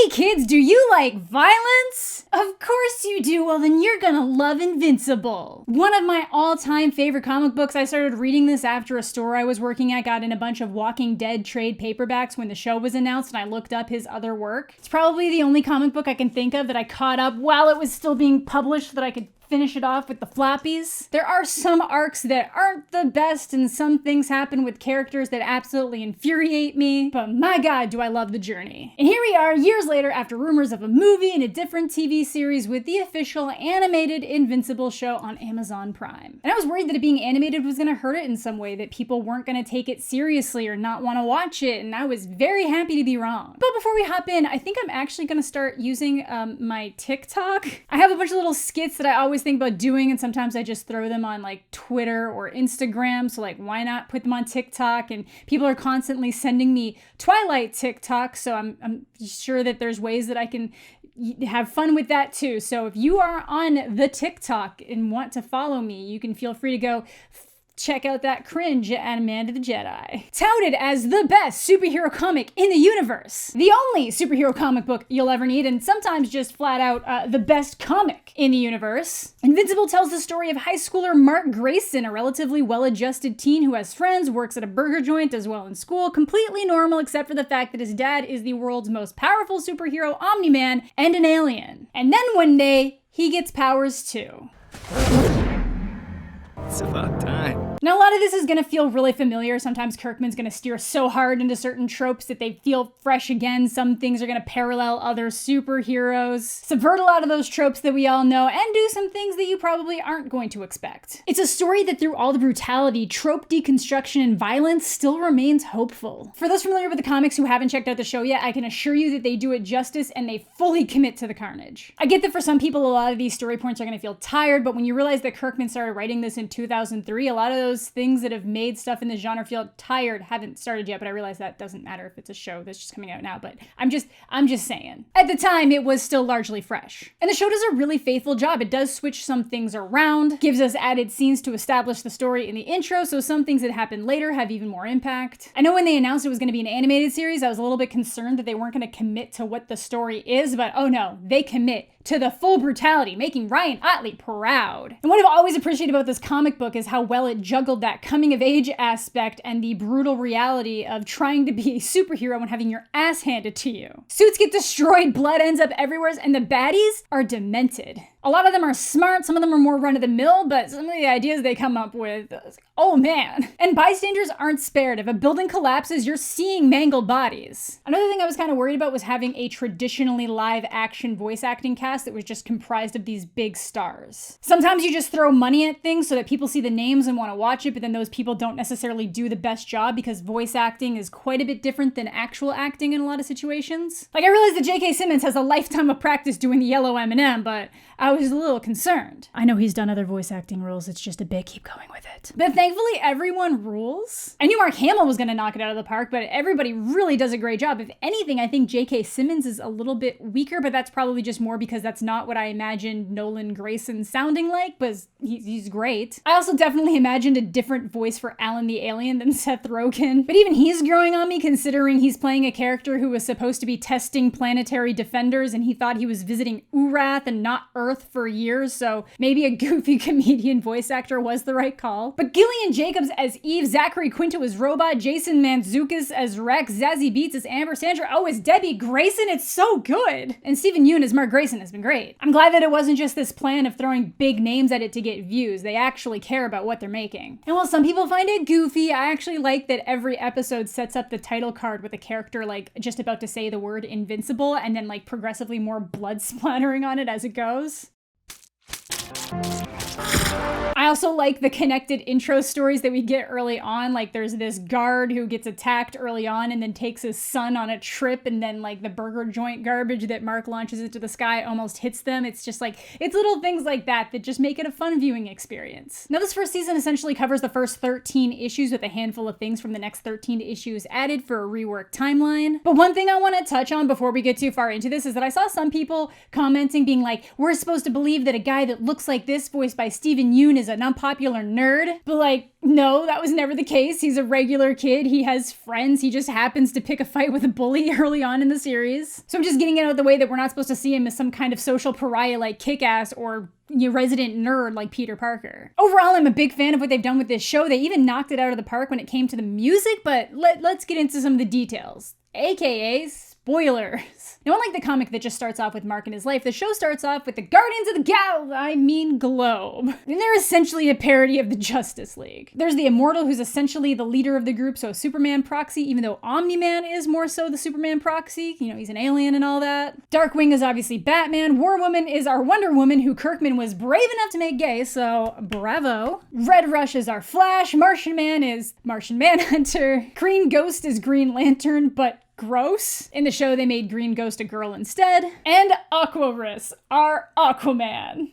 Hey kids, do you like violence? Of course you do. Well, then you're gonna love Invincible. One of my all-time favorite comic books. I started reading this after a store I was working at got in a bunch of Walking Dead trade paperbacks when the show was announced, and I looked up his other work. It's probably the only comic book I can think of that I caught up while it was still being published so that I could finish it off with the floppies. There are some arcs that aren't the best, and some things happen with characters that absolutely infuriate me, but my god, do I love the journey. And here we are, years later, after rumors of a movie and a different TV series with the official animated Invincible show on Amazon Prime. And I was worried that it being animated was gonna hurt it in some way, that people weren't gonna take it seriously or not wanna watch it, and I was very happy to be wrong. But before we hop in, I think I'm actually gonna start using my TikTok. I have a bunch of little skits that I always think about doing, and sometimes I just throw them on like Twitter or Instagram, so like why not put them on TikTok? And people are constantly sending me Twilight TikTok, so I'm sure that there's ways that I can have fun with that too. So if you are on the TikTok and want to follow me, you can feel free to go check out that cringe at Amanda the Jedi. Touted as the best superhero comic in the universe. The only superhero comic book you'll ever need, and sometimes just flat out the best comic in the universe. Invincible tells the story of high schooler Mark Grayson, a relatively well-adjusted teen who has friends, works at a burger joint, does well in school, completely normal except for the fact that his dad is the world's most powerful superhero, Omni-Man, and an alien. And then one day, he gets powers too. It's about time. Now, a lot of this is going to feel really familiar. Sometimes Kirkman's going to steer so hard into certain tropes that they feel fresh again. Some things are going to parallel other superheroes, subvert a lot of those tropes that we all know, and do some things that you probably aren't going to expect. It's a story that through all the brutality, trope deconstruction, and violence still remains hopeful. For those familiar with the comics who haven't checked out the show yet, I can assure you that they do it justice and they fully commit to the carnage. I get that for some people, a lot of these story points are going to feel tired, but when you realize that Kirkman started writing this in 2003, a lot of those things that have made stuff in the genre feel tired haven't started yet, but I realize that doesn't matter if it's a show that's just coming out now, but I'm just saying. At the time, it was still largely fresh. And the show does a really faithful job. It does switch some things around, gives us added scenes to establish the story in the intro, so some things that happen later have even more impact. I know when they announced it was going to be an animated series, I was a little bit concerned that they weren't going to commit to what the story is, but oh no, they commit to the full brutality, making Ryan Ottley proud. And what I've always appreciated about this comic book is how well it juggled that coming of age aspect and the brutal reality of trying to be a superhero and having your ass handed to you. Suits get destroyed, blood ends up everywhere, and the baddies are demented. A lot of them are smart, some of them are more run-of-the-mill, but some of the ideas they come up with, oh man. And bystanders aren't spared. If a building collapses, you're seeing mangled bodies. Another thing I was kind of worried about was having a traditionally live-action voice acting cast that was just comprised of these big stars. Sometimes you just throw money at things so that people see the names and want to watch it, but then those people don't necessarily do the best job because voice acting is quite a bit different than actual acting in a lot of situations. Like, I realize that J.K. Simmons has a lifetime of practice doing the yellow M&M, but I was a little concerned. I know he's done other voice acting roles, it's just a bit, keep going with it. But thankfully, everyone rules. I knew Mark Hamill was gonna knock it out of the park, but everybody really does a great job. If anything, I think J.K. Simmons is a little bit weaker, but that's probably just more because that's not what I imagined Nolan Grayson sounding like, but he's great. I also definitely imagined a different voice for Alan the Alien than Seth Rogen, but even he's growing on me considering he's playing a character who was supposed to be testing planetary defenders and he thought he was visiting Urath and not Earth for years, so maybe a goofy comedian voice actor was the right call. But Gillian Jacobs as Eve, Zachary Quinto as Robot, Jason Mantzoukas as Rex, Zazie Beetz as Amber, Sandra Oh as Debbie Grayson, it's so good! And Stephen Yeun as Mark Grayson has been great. I'm glad that it wasn't just this plan of throwing big names at it to get views. They actually care about what they're making. And while some people find it goofy, I actually like that every episode sets up the title card with a character like just about to say the word invincible and then like progressively more blood splattering on it as it goes. I also like the connected intro stories that we get early on. Like there's this guard who gets attacked early on and then takes his son on a trip, and then like the burger joint garbage that Mark launches into the sky almost hits them. It's just like, it's little things like that that just make it a fun viewing experience. Now this first season essentially covers the first 13 issues with a handful of things from the next 13 issues added for a reworked timeline. But one thing I want to touch on before we get too far into this is that I saw some people commenting being like, we're supposed to believe that a guy that looks like this voiced by Stephen Yeun is a an unpopular nerd. But like, no, that was never the case. He's a regular kid. He has friends. He just happens to pick a fight with a bully early on in the series. So I'm just getting it out of the way that we're not supposed to see him as some kind of social pariah like Kick-Ass or resident nerd like Peter Parker. Overall, I'm a big fan of what they've done with this show. They even knocked it out of the park when it came to the music, but let's get into some of the details. AKA spoilers. Now, unlike the comic that just starts off with Mark and his life, the show starts off with the Guardians of the Globe. And they're essentially a parody of the Justice League. There's the Immortal, who's essentially the leader of the group, so a Superman proxy, even though Omni-Man is more so the Superman proxy. He's an alien and all that. Darkwing is obviously Batman. War Woman is our Wonder Woman, who Kirkman was brave enough to make gay, so bravo. Red Rush is our Flash. Martian Man is Martian Manhunter. Green Ghost is Green Lantern, but gross. In the show, they made Green Ghost a girl instead. And Aquarius, our Aquaman.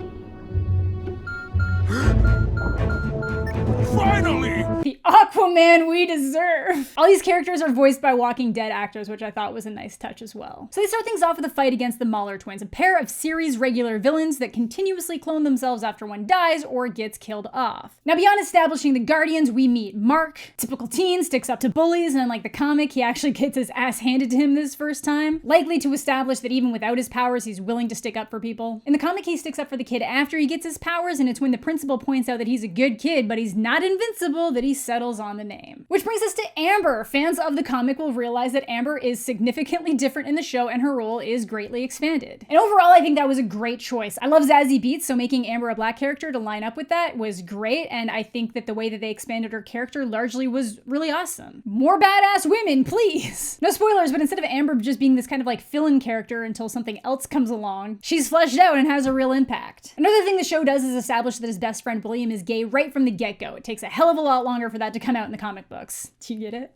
Finally! The Aquaman we deserve! All these characters are voiced by Walking Dead actors, which I thought was a nice touch as well. So they start things off with a fight against the Mauler twins, a pair of series regular villains that continuously clone themselves after one dies or gets killed off. Now, beyond establishing the Guardians, we meet Mark. Typical teen, sticks up to bullies, and unlike the comic, he actually gets his ass handed to him this first time, likely to establish that even without his powers, he's willing to stick up for people. In the comic, he sticks up for the kid after he gets his powers, and it's when the principal points out that he's a good kid, but he's not invincible, that he settles on the name. Which brings us to Amber. Fans of the comic will realize that Amber is significantly different in the show and her role is greatly expanded. And overall, I think that was a great choice. I love Zazie Beetz, so making Amber a black character to line up with that was great, and I think that the way that they expanded her character largely was really awesome. More badass women, please! No spoilers, but instead of Amber just being this kind of like fill-in character until something else comes along, she's fleshed out and has a real impact. Another thing the show does is establish that his best friend William is gay right from the get-go. It takes a hell of a lot longer for that to come out in the comic books. Do you get it?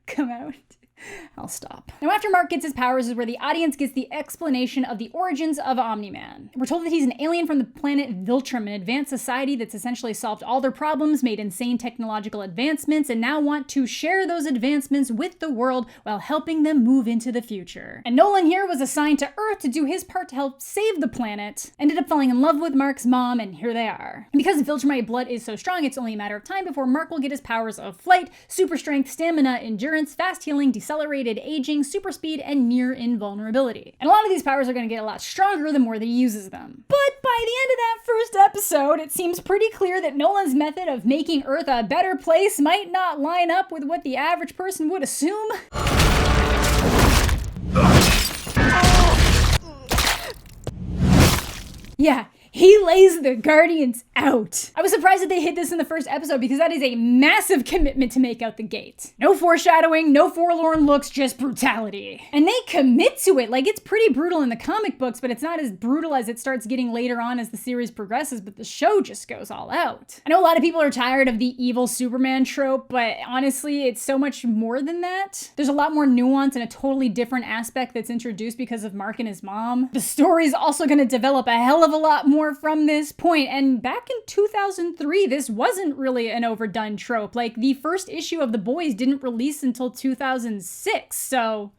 Come out. I'll stop. Now, after Mark gets his powers is where the audience gets the explanation of the origins of Omni-Man. We're told that he's an alien from the planet Viltrum, an advanced society that's essentially solved all their problems, made insane technological advancements, and now want to share those advancements with the world while helping them move into the future. And Nolan here was assigned to Earth to do his part to help save the planet, ended up falling in love with Mark's mom, and here they are. And because Viltrumite blood is so strong, it's only a matter of time before Mark will get his powers of flight, super strength, stamina, endurance, fast healing, accelerated aging, super speed, and near invulnerability. And a lot of these powers are going to get a lot stronger the more that he uses them. But by the end of that first episode, it seems pretty clear that Nolan's method of making Earth a better place might not line up with what the average person would assume. Yeah. He lays the Guardians out. I was surprised that they hit this in the first episode because that is a massive commitment to make out the gate. No foreshadowing, no forlorn looks, just brutality. And they commit to it. Like, it's pretty brutal in the comic books, but it's not as brutal as it starts getting later on as the series progresses, but the show just goes all out. I know a lot of people are tired of the evil Superman trope, but honestly, it's so much more than that. There's a lot more nuance and a totally different aspect that's introduced because of Mark and his mom. The story's also going to develop a hell of a lot more from this point, and back in 2003, this wasn't really an overdone trope. Like, the first issue of The Boys didn't release until 2006, so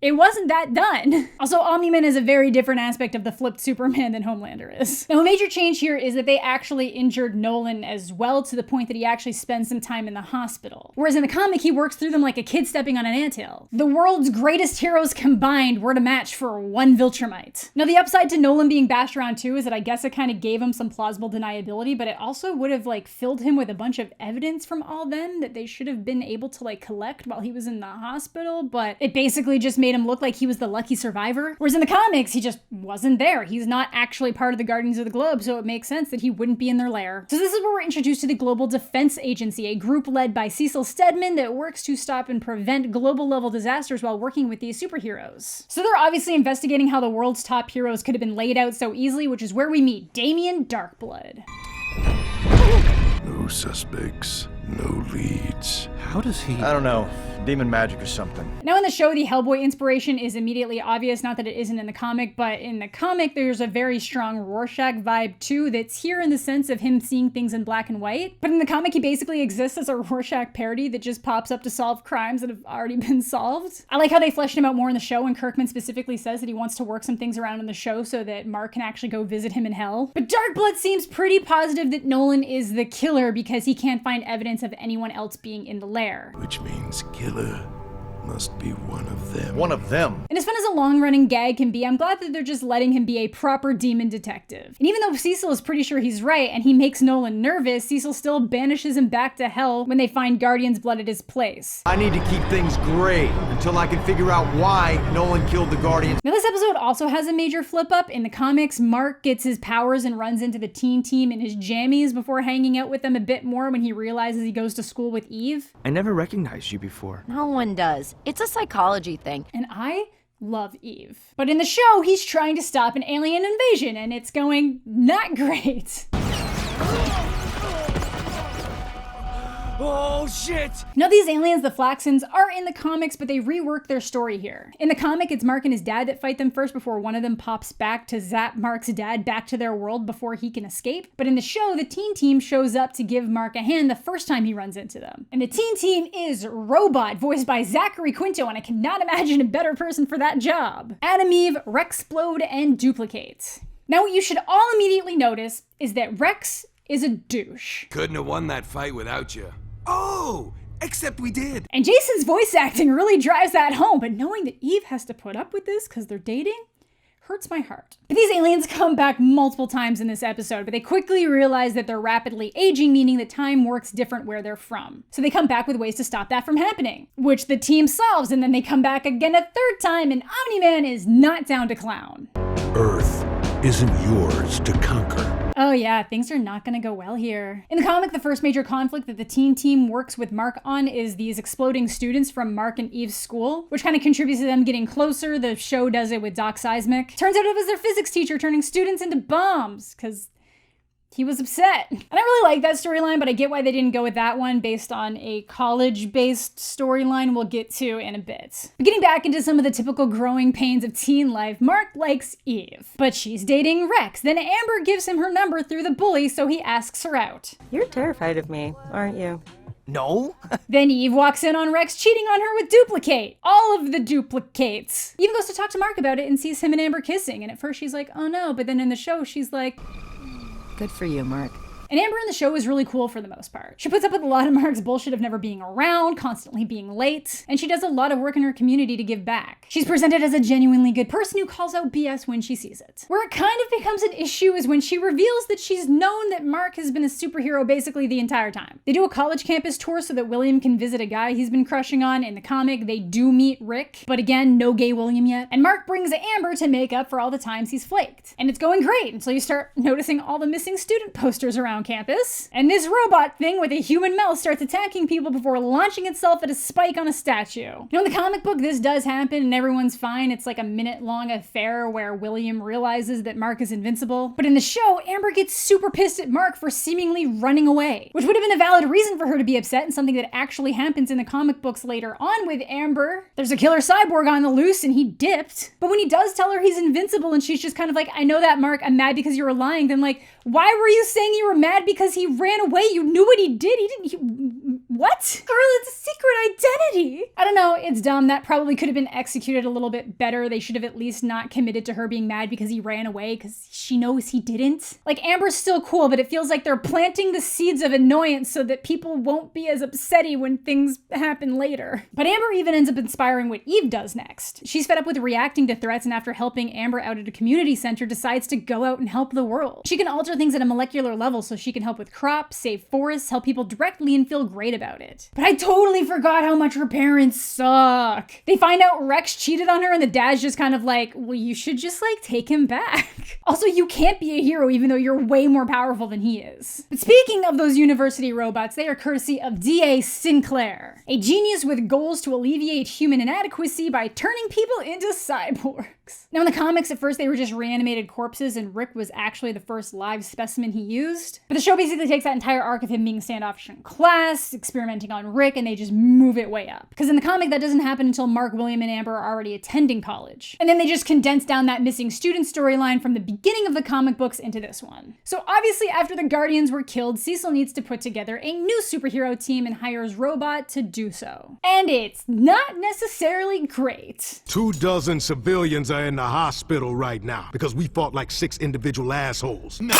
it wasn't that done. Also, Omni-Man is a very different aspect of the flipped Superman than Homelander is. Now, a major change here is that they actually injured Nolan as well, to the point that he actually spends some time in the hospital. Whereas in the comic, he works through them like a kid stepping on an anthill. The world's greatest heroes combined were to match for one Viltrumite. Now, the upside to Nolan being bashed around too is that I guess it kind of gave him some plausible deniability, but it also would have like filled him with a bunch of evidence from all them that they should have been able to like collect while he was in the hospital, but it basically just made him look like he was the lucky survivor. Whereas in the comics, he just wasn't there. He's not actually part of the Guardians of the Globe, so it makes sense that he wouldn't be in their lair. So this is where we're introduced to the Global Defense Agency, a group led by Cecil Stedman that works to stop and prevent global level disasters while working with these superheroes. So they're obviously investigating how the world's top heroes could have been laid out so easily, which is where we meet Damian Darkblood. No suspects, no leads. How does he... I don't know. Demon magic or something. Now in the show, the Hellboy inspiration is immediately obvious, not that it isn't in the comic, but in the comic there's a very strong Rorschach vibe too that's here in the sense of him seeing things in black and white. But in the comic he basically exists as a Rorschach parody that just pops up to solve crimes that have already been solved. I like how they fleshed him out more in the show, and Kirkman specifically says that he wants to work some things around in the show so that Mark can actually go visit him in hell. But Darkblood seems pretty positive that Nolan is the killer because he can't find evidence of anyone else being in the lair. Which means killer must be one of them. One of them. And as fun as a long-running gag can be, I'm glad that they're just letting him be a proper demon detective. And even though Cecil is pretty sure he's right and he makes Nolan nervous, Cecil still banishes him back to hell when they find Guardian's blood at his place. I need to keep things gray until I can figure out why Nolan killed the Guardians. Now this episode also has a major flip up. In the comics, Mark gets his powers and runs into the teen team in his jammies before hanging out with them a bit more when he realizes he goes to school with Eve. I never recognized you before. No one does. It's a psychology thing. And I love Eve. But in the show, he's trying to stop an alien invasion, and it's going not great. Oh shit! Now these aliens, the Flaxans, are in the comics, but they rework their story here. In the comic, it's Mark and his dad that fight them first before one of them pops back to zap Mark's dad back to their world before he can escape. But in the show, the teen team shows up to give Mark a hand the first time he runs into them. And the teen team is Robot, voiced by Zachary Quinto, and I cannot imagine a better person for that job. Adam Eve, Rexplode, and Duplicate. Now what you should all immediately notice is that Rex is a douche. Couldn't have won that fight without you. Oh, except we did. And Jason's voice acting really drives that home, but knowing that Eve has to put up with this because they're dating hurts my heart. But these aliens come back multiple times in this episode, but they quickly realize that they're rapidly aging, meaning that time works different where they're from. So they come back with ways to stop that from happening, which the team solves, and then they come back again a third time, and Omni-Man is not down to clown. Earth isn't yours to conquer. Oh yeah, things are not gonna go well here. In the comic, the first major conflict that the teen team works with Mark on is these exploding students from Mark and Eve's school, which kind of contributes to them getting closer. The show does it with Doc Seismic. Turns out it was their physics teacher turning students into bombs, because he was upset. And I really like that storyline, but I get why they didn't go with that one based on a college-based storyline we'll get to in a bit. But getting back into some of the typical growing pains of teen life, Mark likes Eve, but she's dating Rex. Then Amber gives him her number through the bully, so he asks her out. You're terrified of me, aren't you? No? Then Eve walks in on Rex cheating on her with Duplicate. All of the duplicates. Eve goes to talk to Mark about it and sees him and Amber kissing, and at first she's like, oh no, but then in the show she's like, Good for you, Mark. And Amber in the show is really cool for the most part. She puts up with a lot of Mark's bullshit of never being around, constantly being late, and she does a lot of work in her community to give back. She's presented as a genuinely good person who calls out BS when she sees it. Where it kind of becomes an issue is when she reveals that she's known that Mark has been a superhero basically the entire time. They do a college campus tour so that William can visit a guy he's been crushing on. In the comic, they do meet Rick, but again, no gay William yet. And Mark brings Amber to make up for all the times he's flaked. And it's going great until you start noticing all the missing student posters around campus. And this robot thing with a human mouth starts attacking people before launching itself at a spike on a statue. You know, in the comic book, this does happen and everyone's fine. It's like a minute-long affair where William realizes that Mark is invincible. But in the show, Amber gets super pissed at Mark for seemingly running away, which would have been a valid reason for her to be upset and something that actually happens in the comic books later on with Amber. There's a killer cyborg on the loose and he dipped. But when he does tell her he's invincible and she's just kind of like, I know that, Mark, I'm mad because you were lying, then like, why were you saying you were mad because he ran away? You knew what he did. What? Girl, it's a secret identity. I don't know, it's dumb. That probably could have been executed a little bit better. They should have at least not committed to her being mad because he ran away because she knows he didn't. Like, Amber's still cool, but it feels like they're planting the seeds of annoyance so that people won't be as upsetty when things happen later. But Amber even ends up inspiring what Eve does next. She's fed up with reacting to threats, and after helping Amber out at a community center, decides to go out and help the world. She can alter things at a molecular level, so she can help with crops, save forests, help people directly, and feel great about it. But I totally forgot how much her parents suck. They find out Rex cheated on her, and the dad's just kind of like, well, you should just like take him back. Also, you can't be a hero even though you're way more powerful than he is. But speaking of those university robots, they are courtesy of D.A. Sinclair, a genius with goals to alleviate human inadequacy by turning people into cyborgs. weeks. Now in the comics, at first they were just reanimated corpses and Rick was actually the first live specimen he used. But the show basically takes that entire arc of him being standoffish in class, experimenting on Rick, and they just move it way up. Because in the comic, that doesn't happen until Mark, William, and Amber are already attending college. And then they just condense down that missing student storyline from the beginning of the comic books into this one. So obviously after the Guardians were killed, Cecil needs to put together a new superhero team and hires Robot to do so. And it's not necessarily great. 24 civilians are in the hospital right now because we fought like 6 individual assholes. No,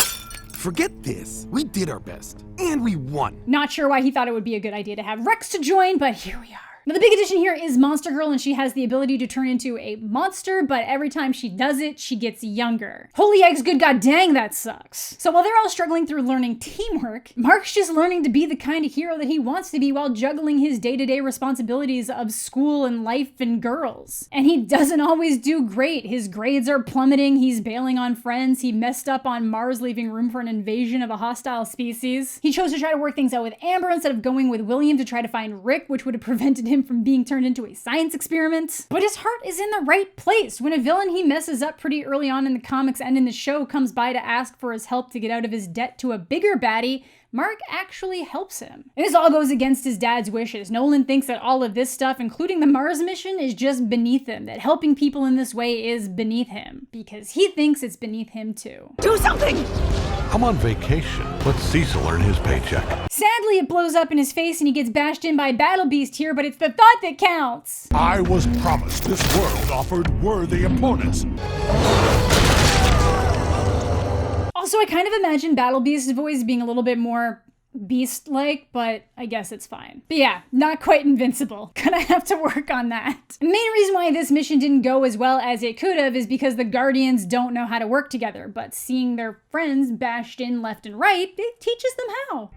forget this. We did our best, and we won. Not sure why he thought it would be a good idea to have Rex to join, but here we are. Now the big addition here is Monster Girl, and she has the ability to turn into a monster, but every time she does it, she gets younger. Holy eggs, good god dang, that sucks. So while they're all struggling through learning teamwork, Mark's just learning to be the kind of hero that he wants to be while juggling his day-to-day responsibilities of school and life and girls. And he doesn't always do great. His grades are plummeting, he's bailing on friends, he messed up on Mars, leaving room for an invasion of a hostile species. He chose to try to work things out with Amber instead of going with William to try to find Rick, which would have prevented him from being turned into a science experiment. But his heart is in the right place. When a villain he messes up pretty early on in the comics and in the show comes by to ask for his help to get out of his debt to a bigger baddie, Mark actually helps him. And this all goes against his dad's wishes. Nolan thinks that all of this stuff, including the Mars mission, is just beneath him, that helping people in this way is beneath him, because he thinks it's beneath him too. Do something! I'm on vacation. Let Cecil earn his paycheck. Sadly, it blows up in his face and he gets bashed in by Battle Beast here, but it's the thought that counts. I was promised this world offered worthy opponents. Also, I kind of imagine Battle Beast's voice being a little bit more beast-like, but I guess it's fine. But yeah, not quite invincible. Gonna have to work on that. The main reason why this mission didn't go as well as it could have is because the Guardians don't know how to work together, but seeing their friends bashed in left and right, it teaches them how.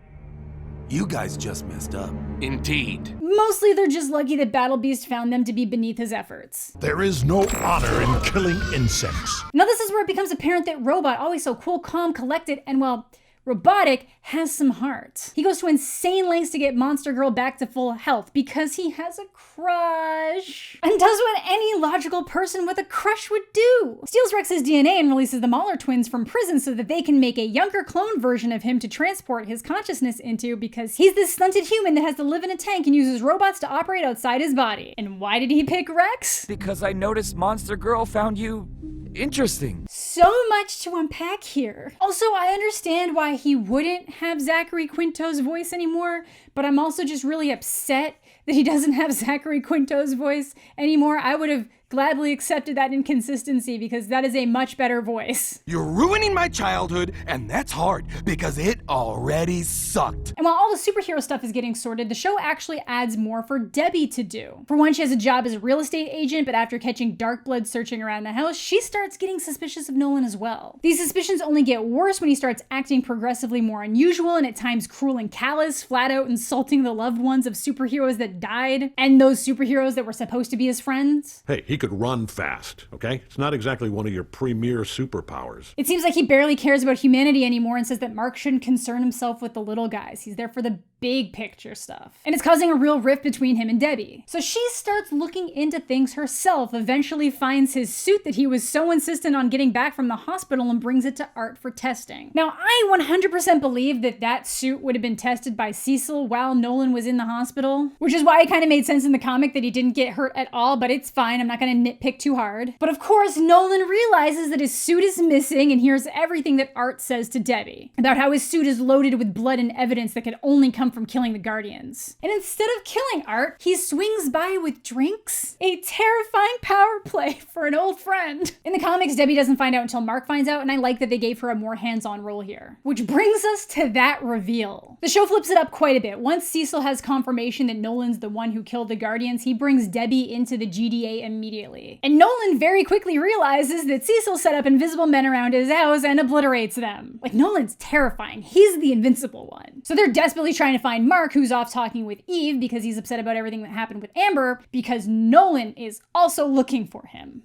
You guys just messed up. Indeed. Mostly they're just lucky that Battle Beast found them to be beneath his efforts. There is no honor in killing insects. Now this is where it becomes apparent that Robot, always so cool, calm, collected, and well, robotic, has some heart. He goes to insane lengths to get Monster Girl back to full health because he has a crush. And does what any logical person with a crush would do. Steals Rex's DNA and releases the Mahler twins from prison so that they can make a younger clone version of him to transport his consciousness into, because he's this stunted human that has to live in a tank and uses robots to operate outside his body. And why did he pick Rex? Because I noticed Monster Girl found you interesting. So much to unpack here. Also, I understand why he wouldn't have Zachary Quinto's voice anymore, but I'm also just really upset that he doesn't have Zachary Quinto's voice anymore. I would have gladly accepted that inconsistency because that is a much better voice. You're ruining my childhood, and that's hard because it already sucked. And while all the superhero stuff is getting sorted, the show actually adds more for Debbie to do. For one, she has a job as a real estate agent, but after catching Darkblood searching around the house, she starts getting suspicious of Nolan as well. These suspicions only get worse when he starts acting progressively more unusual and at times cruel and callous, flat out insulting the loved ones of superheroes that died, and those superheroes that were supposed to be his friends. Hey, he could run fast, okay? It's not exactly one of your premier superpowers. It seems like he barely cares about humanity anymore and says that Mark shouldn't concern himself with the little guys. He's there for the big picture stuff. And it's causing a real rift between him and Debbie. So she starts looking into things herself, eventually finds his suit that he was so insistent on getting back from the hospital and brings it to Art for testing. Now, I 100% believe that that suit would have been tested by Cecil while Nolan was in the hospital, which is why it kind of made sense in the comic that he didn't get hurt at all, but it's fine. I'm not gonna nitpick too hard. But of course, Nolan realizes that his suit is missing and hears everything that Art says to Debbie about how his suit is loaded with blood and evidence that could only come from killing the Guardians. And instead of killing Art, he swings by with drinks. A terrifying power play for an old friend. In the comics, Debbie doesn't find out until Mark finds out, and I like that they gave her a more hands-on role here. Which brings us to that reveal. The show flips it up quite a bit. Once Cecil has confirmation that Nolan's the one who killed the Guardians, he brings Debbie into the GDA immediately. And Nolan very quickly realizes that Cecil set up invisible men around his house and obliterates them. Like, Nolan's terrifying. He's the invincible one. So they're desperately trying to find Mark, who's off talking with Eve because he's upset about everything that happened with Amber, because Nolan is also looking for him.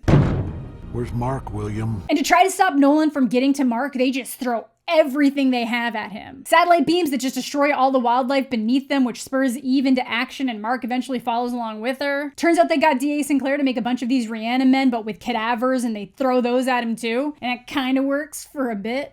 Where's Mark, William? And to try to stop Nolan from getting to Mark, they just throw everything they have at him. Satellite beams that just destroy all the wildlife beneath them, which spurs Eve into action, and Mark eventually follows along with her. Turns out they got D.A. Sinclair to make a bunch of these Reanimen, but with cadavers, and they throw those at him too. And it kind of works for a bit.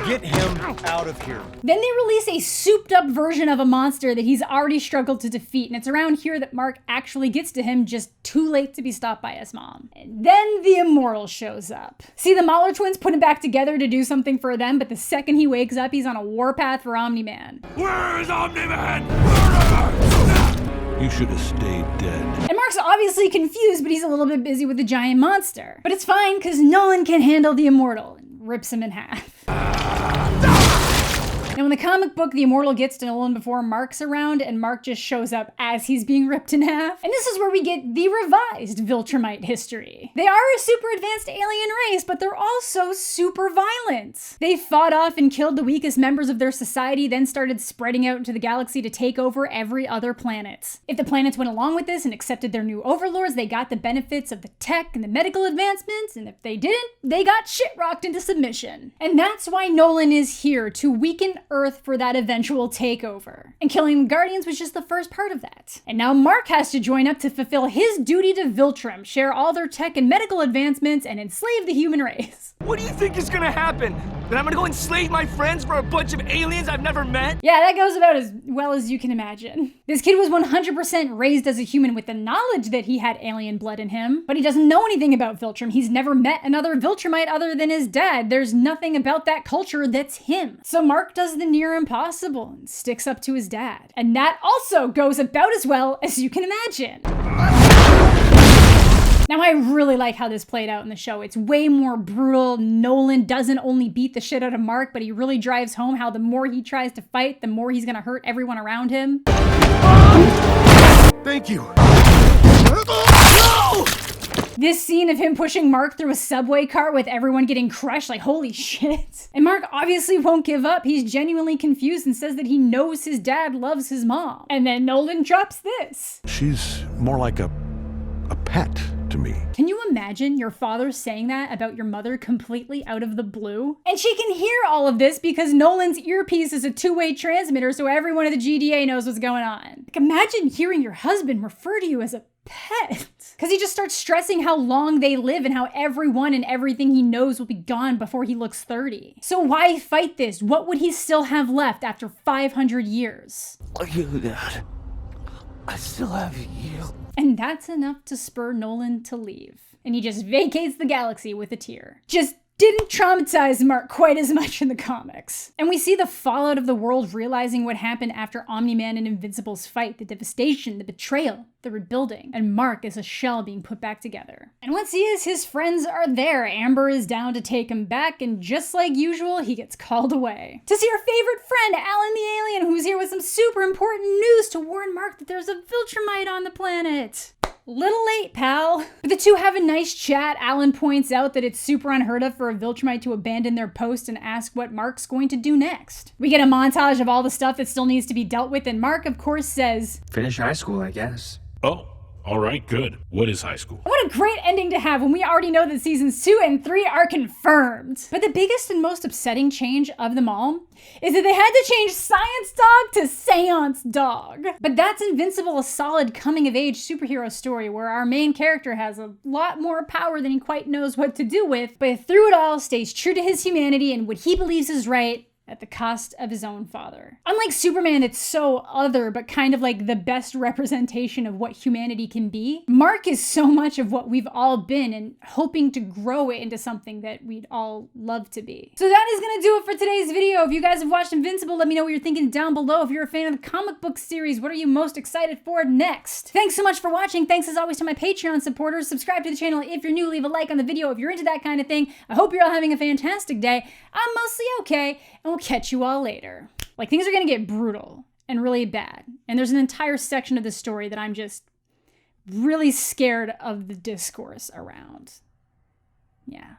Get him out of here. Then they release a souped up version of a monster that he's already struggled to defeat, and it's around here that Mark actually gets to him, just too late to be stopped by his mom. And then the Immortal shows up. See, the Mahler twins put him back together to do something for them, but the second he wakes up, he's on a warpath for Omni-Man. Where is Omni-Man? You should have stayed dead. And Mark's obviously confused, but he's a little bit busy with the giant monster. But it's fine, because Nolan can handle the Immortal and rips him in half. Now in the comic book, the Immortal gets to Nolan before Mark's around, and Mark just shows up as he's being ripped in half. And this is where we get the revised Viltrumite history. They are a super advanced alien race, but they're also super violent. They fought off and killed the weakest members of their society, then started spreading out into the galaxy to take over every other planet. If the planets went along with this and accepted their new overlords, they got the benefits of the tech and the medical advancements, and if they didn't, they got shit-rocked into submission. And that's why Nolan is here, to weaken Earth for that eventual takeover. And killing the Guardians was just the first part of that. And now Mark has to join up to fulfill his duty to Viltrum, share all their tech and medical advancements, and enslave the human race. What do you think is gonna happen? That I'm gonna go enslave my friends for a bunch of aliens I've never met? Yeah, that goes about as well as you can imagine. This kid was 100% raised as a human with the knowledge that he had alien blood in him, but he doesn't know anything about Viltrum. He's never met another Viltrumite other than his dad. There's nothing about that culture that's him. So Mark does the near impossible and sticks up to his dad. And that also goes about as well as you can imagine. Now, I really like how this played out in the show. It's way more brutal. Nolan doesn't only beat the shit out of Mark, but he really drives home how the more he tries to fight, the more he's gonna hurt everyone around him. Thank you. This scene of him pushing Mark through a subway cart with everyone getting crushed, like, holy shit. And Mark obviously won't give up. He's genuinely confused and says that he knows his dad loves his mom. And then Nolan drops this. She's more like a pet to me. Can you imagine your father saying that about your mother completely out of the blue? And she can hear all of this because Nolan's earpiece is a two-way transmitter, so everyone at the GDA knows what's going on. Like, imagine hearing your husband refer to you as a pet. Because he just starts stressing how long they live and how everyone and everything he knows will be gone before he looks 30. So why fight this? What would he still have left after 500 years? You, Dad. I still have you. And that's enough to spur Nolan to leave. And he just vacates the galaxy with a tear. Just didn't traumatize Mark quite as much in the comics. And we see the fallout of the world realizing what happened after Omni-Man and Invincible's fight, the devastation, the betrayal, the rebuilding, and Mark is a shell being put back together. And once he is, his friends are there. Amber is down to take him back, and just like usual, he gets called away. To see our favorite friend, Alan the Alien, who's here with some super important news to warn Mark that there's a Viltrumite on the planet. Little late, pal. But the two have a nice chat. Alan points out that it's super unheard of for a Viltrumite to abandon their post and ask what Mark's going to do next. We get a montage of all the stuff that still needs to be dealt with, and Mark, of course, says, Finish high school, I guess. Oh, all right, good. What is high school? what a great ending to have when we already know that seasons 2 and 3 are confirmed. But the biggest and most upsetting change of them all is that they had to change Science Dog to Seance Dog. But that's Invincible, a solid coming-of-age superhero story where our main character has a lot more power than he quite knows what to do with, but through it all stays true to his humanity and what he believes is right, at the cost of his own father. Unlike Superman, it's so other, but kind of like the best representation of what humanity can be, Mark is so much of what we've all been and hoping to grow it into something that we'd all love to be. So that is gonna do it for today's video. If you guys have watched Invincible, let me know what you're thinking down below. If you're a fan of the comic book series, what are you most excited for next? Thanks so much for watching. Thanks as always to my Patreon supporters. Subscribe to the channel if you're new, leave a like on the video if you're into that kind of thing. I hope you're all having a fantastic day. I'm mostly okay, and we'll catch you all later. Like, things are gonna get brutal and really bad. And there's an entire section of this story that I'm just really scared of the discourse around. Yeah.